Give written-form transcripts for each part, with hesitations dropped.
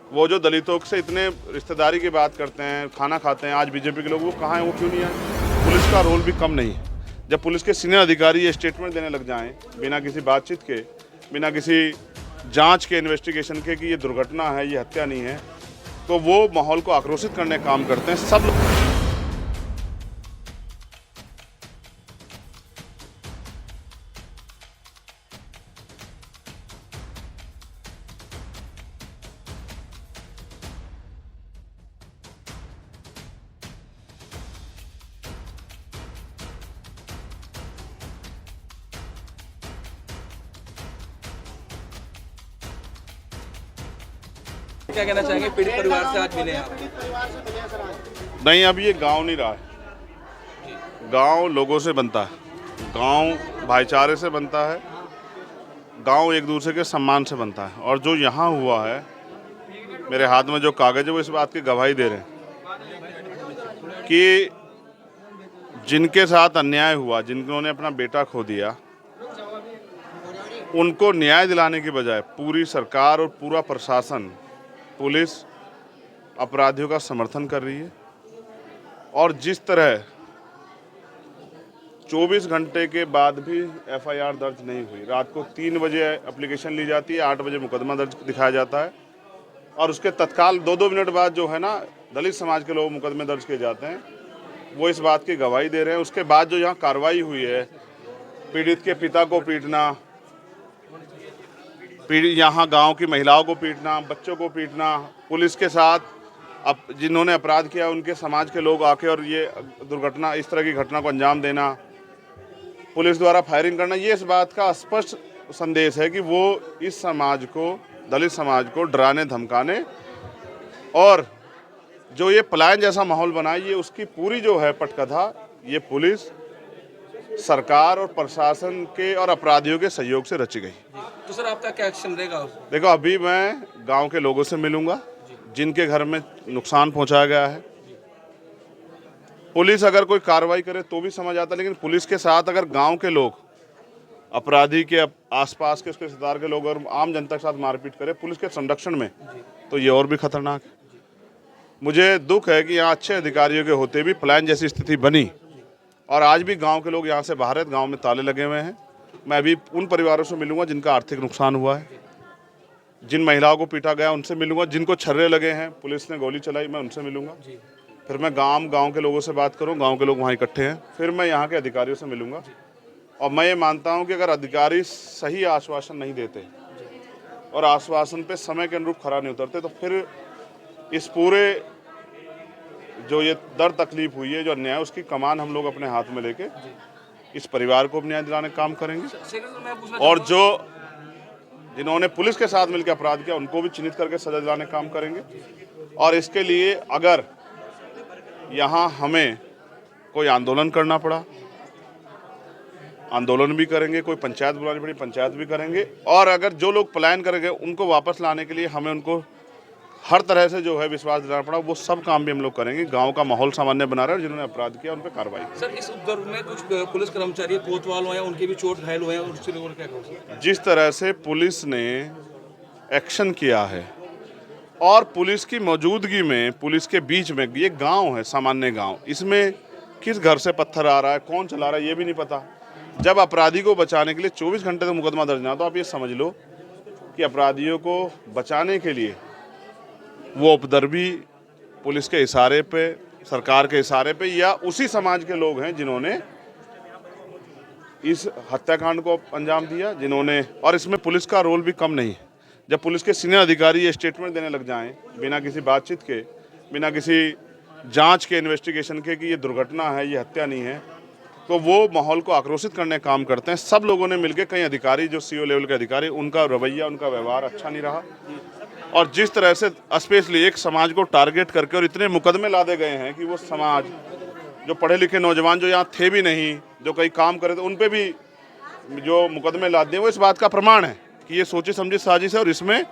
वो जो दलितों से इतने रिश्तेदारी की बात करते हैं, खाना खाते हैं, आज बीजेपी के लोग वो कहाँ हैं, वो क्यों नहीं आए? पुलिस का रोल भी कम नहीं है। जब पुलिस के सीनियर अधिकारी ये स्टेटमेंट देने लग जाएं बिना किसी बातचीत के, बिना किसी जांच के, इन्वेस्टिगेशन के कि ये दुर्घटना है, ये हत्या नहीं है, तो वो माहौल को आक्रोशित करने का काम करते हैं सब लोग। क्या कहना चाहेंगे, पीड़ित परिवार से आज मिले आप? नहीं, अब ये गांव नहीं रहा है। गांव लोगों से बनता है, गांव भाईचारे से बनता है, गांव एक दूसरे के सम्मान से बनता है। और जो यहाँ हुआ है, मेरे हाथ में जो कागज है वो इस बात की गवाही दे रहे हैं कि जिनके साथ अन्याय हुआ, जिन्होंने अपना बेटा खो दिया, उनको न्याय दिलाने की बजाय पूरी सरकार और पूरा प्रशासन, पुलिस अपराधियों का समर्थन कर रही है। और जिस तरह 24 घंटे के बाद भी एफआईआर दर्ज नहीं हुई, रात को 3 बजे एप्लीकेशन ली जाती है, 8 बजे मुकदमा दर्ज दिखाया जाता है, और उसके तत्काल 2-2 मिनट बाद जो है ना दलित समाज के लोग मुकदमे दर्ज किए जाते हैं, वो इस बात की गवाही दे रहे हैं। उसके बाद जो यहाँ कार्रवाई हुई है, पीड़ित के पिता को पीटना, यहाँ गांव की महिलाओं को पीटना, बच्चों को पीटना, पुलिस के साथ अब जिन्होंने अपराध किया उनके समाज के लोग आके और ये दुर्घटना, इस तरह की घटना को अंजाम देना, पुलिस द्वारा फायरिंग करना, ये इस बात का स्पष्ट संदेश है कि वो इस समाज को, दलित समाज को डराने धमकाने और जो ये पलायन जैसा माहौल बनाए, ये उसकी पूरी जो है पटकथा, ये पुलिस, सरकार और प्रशासन के और अपराधियों के सहयोग से रची गई। तो सर आपका क्या एक्शन रहेगा? देखो, अभी मैं गांव के लोगों से मिलूंगा जिनके घर में नुकसान पहुंचाया गया है। पुलिस अगर कोई कार्रवाई करे तो भी समझ आता, लेकिन पुलिस के साथ अगर गांव के लोग, अपराधी के आसपास के, उसके रिश्तेदार के लोग और आम जनता के साथ मारपीट करे पुलिस के संरक्षण में, तो ये और भी खतरनाक है। मुझे दुख है कि यहाँ अच्छे अधिकारियों के होते भी पलायन जैसी स्थिति बनी और आज भी गांव के लोग यहाँ से बाहर हैं, गांव में ताले लगे हुए हैं। मैं अभी उन परिवारों से मिलूंगा जिनका आर्थिक नुकसान हुआ है, जिन महिलाओं को पीटा गया उनसे मिलूंगा, जिनको छर्रे लगे हैं, पुलिस ने गोली चलाई, मैं उनसे मिलूंगा। फिर मैं गांव के लोगों से बात करूं, गांव के लोग वहाँ इकट्ठे हैं, फिर मैं यहाँ के अधिकारियों से मिलूंगा। और मैं ये मानता हूँ कि अगर अधिकारी सही आश्वासन नहीं देते और आश्वासन पे समय के अनुरूप खरा नहीं उतरते, तो फिर इस पूरे जो ये दर्द तकलीफ हुई है, जो अन्याय, उसकी कमान हम लोग अपने हाथ में लेके इस परिवार को न्याय दिलाने का काम करेंगे। और जो जिन्होंने पुलिस के साथ मिलकर अपराध किया उनको भी चिन्हित करके सजा दिलाने का काम करेंगे। और इसके लिए अगर यहाँ हमें कोई आंदोलन करना पड़ा, आंदोलन भी करेंगे, कोई पंचायत बुलानी पड़ी, पंचायत भी करेंगे। और अगर जो लोग पलायन करेंगे उनको वापस लाने के लिए हमें उनको हर तरह से जो है विश्वास दिलाना पड़ा, वो सब काम भी हम लोग करेंगे। गांव का माहौल सामान्य बना रहे हैं और जिन्होंने अपराध किया उन पर कार्रवाई। सर, इस उपद्रव में कुछ पुलिस कर्मचारी कोतवाल हुए हैं, उनके भी चोट घायल हुए हैं, और उससे लोगों ने क्या कहा? जिस तरह से पुलिस ने एक्शन किया है और पुलिस की मौजूदगी में, पुलिस के बीच में, ये गांव है, सामान्य गांव, इसमें किस घर से पत्थर आ रहा है, कौन चला रहा है, ये भी नहीं पता। जब अपराधी को बचाने के लिए 24 घंटे तक मुकदमा दर्ज ना, तो आप ये समझ लो कि अपराधियों को बचाने के लिए वो उपद्रवी पुलिस के इशारे पे, सरकार के इशारे पे, या उसी समाज के लोग हैं जिन्होंने इस हत्याकांड को अंजाम दिया, जिन्होंने, और इसमें पुलिस का रोल भी कम नहीं है। जब पुलिस के सीनियर अधिकारी ये स्टेटमेंट देने लग जाएं बिना किसी बातचीत के, बिना किसी जांच के, इन्वेस्टिगेशन के कि ये दुर्घटना है, ये हत्या नहीं है, तो वो माहौल को आक्रोशित करने का काम करते हैं। सब लोगों ने मिलकर, कई अधिकारी जो सीओ लेवल के अधिकारी, उनका रवैया, उनका व्यवहार अच्छा नहीं रहा। और जिस तरह से स्पेशली एक समाज को टारगेट करके और इतने मुकदमे लादे गए हैं कि वो समाज, जो पढ़े लिखे नौजवान जो यहाँ थे भी नहीं, जो कई काम करे थे, उन पे भी जो मुकदमे लादे हैं, वो इस बात का प्रमाण है कि ये सोची समझी साजिश है। और इसमें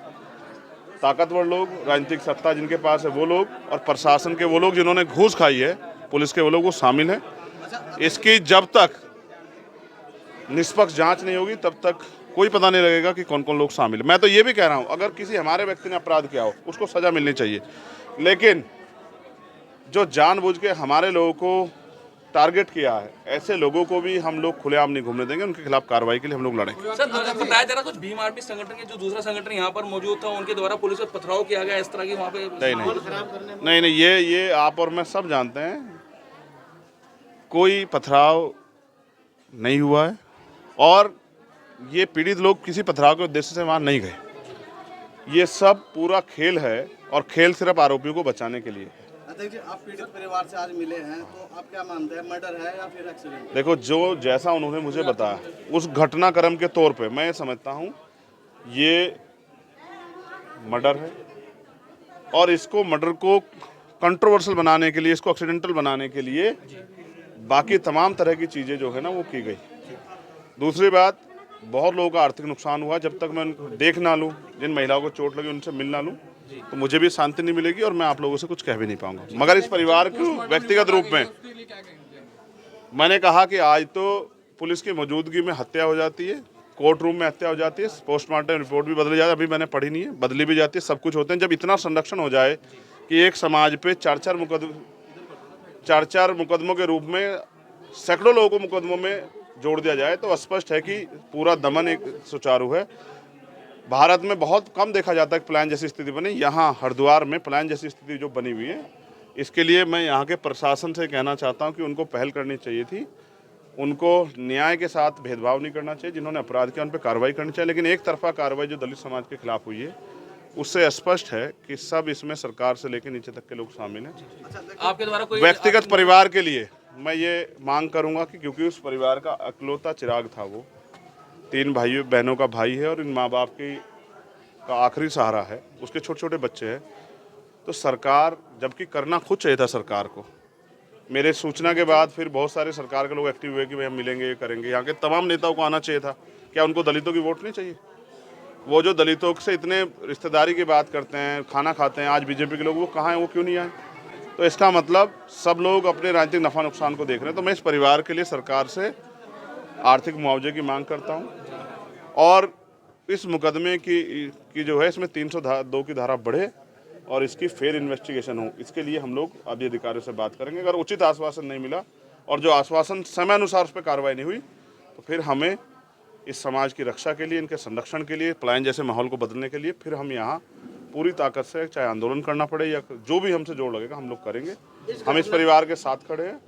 ताकतवर लोग, राजनीतिक सत्ता जिनके पास है वो लोग, और प्रशासन के वो लोग जिन्होंने घूस खाई है, पुलिस के वो लोग, वो शामिल हैं। इसकी जब तक निष्पक्ष जांच नहीं होगी तब तक कोई पता नहीं लगेगा कि कौन कौन लोग शामिल है। मैं तो ये भी कह रहा हूँ, अगर किसी हमारे व्यक्ति ने अपराध किया हो उसको सज़ा मिलनी चाहिए, लेकिन जो जानबूझ के हमारे लोगों को टारगेट किया है, ऐसे लोगों को भी हम लोग खुलेआम नहीं घूमने देंगे। उनके खिलाफ कार्रवाई के लिए हम लोग लड़ेंगे। सर बताया जा रहा कुछ भीम आर्मी संगठन के जो दूसरा संगठन यहाँ पर मौजूद था उनके द्वारा पुलिस पर पथराव किया गया, इस तरह की वहाँ पे नहीं, ये आप और मैं सब जानते हैं, कोई पथराव नहीं हुआ है और ये पीड़ित लोग किसी पथराव के उद्देश्य से वहाँ नहीं गए। ये सब पूरा खेल है और खेल सिर्फ आरोपियों को बचाने के लिए है। अध्यक्ष जी, आप पीड़ित परिवार से आज मिले हैं, तो आप क्या मानते हैं, मर्डर है या फिर एक्सीडेंट? देखो, जो जैसा उन्होंने मुझे बताया उस घटनाक्रम के तौर पे मैं समझता हूँ ये मर्डर है और इसको मर्डर को कंट्रोवर्शियल बनाने के लिए, इसको एक्सीडेंटल बनाने के लिए बाकी तमाम तरह की चीज़ें जो है ना वो की गई। दूसरी बात, बहुत लोगों का आर्थिक नुकसान हुआ। जब तक मैं उनको देख ना लूँ, जिन महिलाओं को चोट लगी उनसे मिल ना लूँ, तो मुझे भी शांति नहीं मिलेगी और मैं आप लोगों से कुछ कह भी नहीं पाऊंगा। मगर इस परिवार को व्यक्तिगत रूप में मैंने कहा कि आज तो पुलिस की मौजूदगी में हत्या हो जाती है, कोर्ट रूम में हत्या हो जाती है, पोस्टमार्टम रिपोर्ट भी बदली जाती है, अभी मैंने पढ़ी नहीं है, बदली भी जाती है, सब कुछ होते हैं। जब इतना संरक्षण हो जाए कि एक समाज पे चार चार मुकदमों के रूप में सैकड़ों लोगों को मुकदमों में जोड़ दिया जाए, तो स्पष्ट है कि पूरा दमन एक सुचारू है। भारत में बहुत कम देखा जाता है कि प्लान जैसी स्थिति बनी। यहाँ हरिद्वार में प्लान जैसी स्थिति जो बनी हुई है, इसके लिए मैं यहाँ के प्रशासन से कहना चाहता हूँ कि उनको पहल करनी चाहिए थी। उनको न्याय के साथ भेदभाव नहीं करना चाहिए। जिन्होंने अपराध किया उन पर कार्रवाई करनी चाहिए, लेकिन एक तरफा कार्रवाई जो दलित समाज के खिलाफ हुई है उससे स्पष्ट है कि सब इसमें सरकार से लेकर नीचे तक के लोग शामिल हैं। आपके द्वारा कोई व्यक्तिगत परिवार के लिए मैं ये मांग करूँगा कि क्योंकि उस परिवार का अकलौता चिराग था, वो 3 भाइयों बहनों का भाई है और इन माँ बाप का आखिरी सहारा है, उसके छोटे छोटे बच्चे हैं, तो सरकार, जबकि करना खुद चाहिए था सरकार को। मेरे सूचना के बाद फिर बहुत सारे सरकार के लोग एक्टिव हुए कि भाई हम मिलेंगे, ये करेंगे। यहाँ के तमाम नेताओं को आना चाहिए था। क्या उनको दलितों की वोट नहीं चाहिए? वो जो दलितों से इतने रिश्तेदारी की बात करते हैं, खाना खाते हैं, आज बीजेपी के लोग वो कहाँ हैं, वो क्यों नहीं आए? तो इसका मतलब सब लोग अपने राजनीतिक नफा नुकसान को देख रहे हैं। तो मैं इस परिवार के लिए सरकार से आर्थिक मुआवजे की मांग करता हूँ और इस मुकदमे की जो है इसमें 302 की धारा बढ़े और इसकी फेयर इन्वेस्टिगेशन हो। इसके लिए हम लोग अभी अधिकारियों से बात करेंगे। अगर उचित आश्वासन नहीं मिला और जो आश्वासन समय अनुसार उस पर कार्रवाई नहीं हुई, तो फिर हमें इस समाज की रक्षा के लिए, इनके संरक्षण के लिए, पलायन जैसे माहौल को बदलने के लिए फिर हम यहाँ पूरी ताकत से चाहे आंदोलन करना पड़े या जो भी हमसे जोड़ लगेगा हम लोग करेंगे। हम इस परिवार के साथ खड़े हैं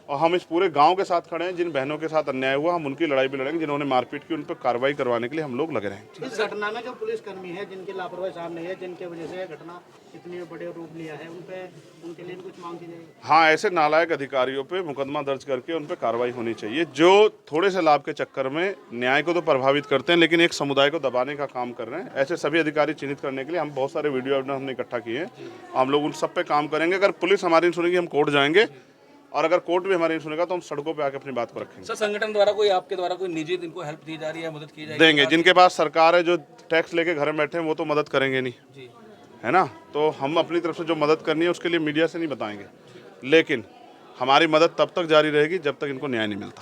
और हम इस पूरे गांव के साथ खड़े हैं। जिन बहनों के साथ अन्याय हुआ हम उनकी लड़ाई भी लड़ेंगे, जिन्होंने मारपीट की उन पर कार्रवाई करवाने के लिए हम लोग लगे रहेंगे। इस घटना में जो पुलिसकर्मी है जिनकी लापरवाही सामने है, जिनके वजह से घटना इतनी बड़े रूप लिया है, उनके लिए कुछ मांग की जाएगी? हाँ, ऐसे नालायक अधिकारियों पे मुकदमा दर्ज करके उन पर कार्रवाई होनी चाहिए, जो थोड़े से लाभ के चक्कर में न्याय को तो प्रभावित करते हैं लेकिन एक समुदाय को दबाने का काम कर रहे हैं। ऐसे सभी अधिकारी चिन्हित करने के लिए हम बहुत सारे वीडियो एविडेंस हमने इकट्ठा किए हैं। हम लोग उन सब पे काम करेंगे। अगर पुलिस हमारी नहीं सुनेगी हम कोर्ट जाएंगे और अगर कोर्ट भी हमारी नहीं सुनेगा तो हम सड़कों पे आके अपनी बात को रखेंगे। सर, संगठन द्वारा कोई आपके द्वारा कोई निजी इनको हेल्प दी जा रही है, मदद की जाएगी? देंगे। जिनके पास सरकार है, जो टैक्स लेके घर में बैठे हैं, वो तो मदद करेंगे नहीं, जी, है ना? तो हम अपनी तरफ से जो मदद करनी है उसके लिए मीडिया से नहीं बताएंगे, लेकिन हमारी मदद तब तक जारी रहेगी जब तक इनको न्याय नहीं मिलता।